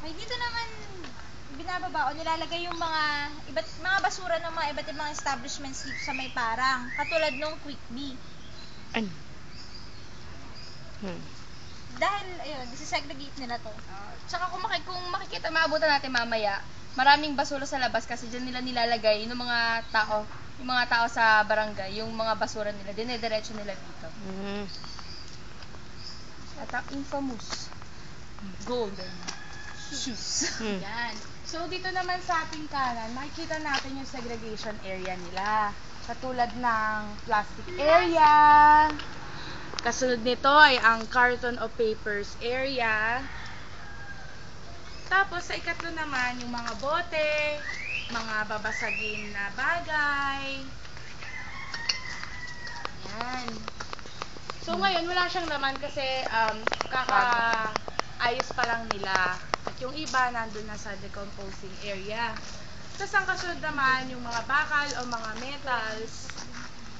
Okay, dito naman binababa o nilalagay yung mga basura ng mga iba't ibang establishments dito sa may parang. Katulad nung Quick Bee. Ano? Dahil, ayun, isi-segregate nila to. Tsaka kung makikita, maabutan natin mamaya, maraming basura sa labas kasi dyan nila nilalagay yung mga tao sa barangay, yung mga basura nila, dinediretso nila dito. At ang infamous golden shoes. Yan. So, dito naman sa ating kanan, makikita natin yung segregation area nila. Katulad ng plastic area. Kasunod nito ay ang carton of papers area. Tapos, sa ikatlo naman, yung mga bote, mga babasagin na bagay. Yan. So, ngayon, wala siyang laman kasi kaka-ayos pa lang nila. At yung iba, nandun na sa decomposing area. Tapos, ang kasunod naman, yung mga bakal o mga metals.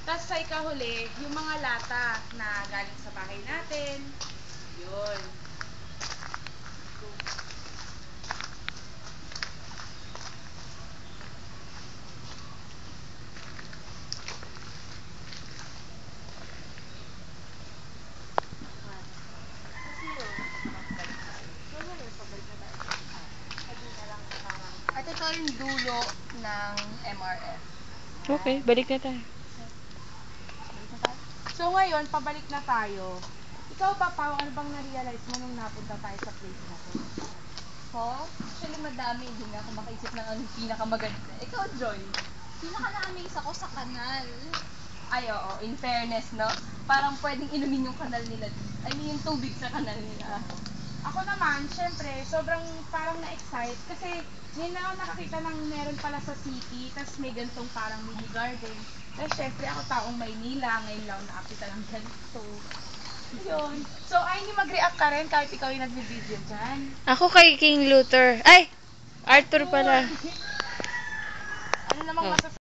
Tapos, sa ikahuli, yung mga lata na galing sa bahay natin. Yun. At ito yung dulo ng MRF. Okay, balik na tayo. So, ngayon, pabalik na tayo. Ikaw ba, Pao, ano bang na-realize mo nung napunta tayo sa place na to? Actually, madami. Hindi nga ako makaisip ng ang pinakamaganda. Ikaw, Joy. Pinaka-na-amaze ako sa kanal. Ay, oo. In fairness, no? Parang pwedeng inumin yung kanal nila. I mean, yung tubig sa kanal nila. Ako naman, syempre, sobrang parang na-excite kasi ngayon lang ako nakakita ng meron pala sa city, tapos may ganitong parang mini garden. Tapos syempre, ako taong Maynila, ngayon lang ako nakakita ng ganito. Yun. So, ay, hindi mag-react ka rin kahit ikaw yung nag-video dyan. Ako kay King Luther. Ay! Arthur pala. Ano namang masasabi?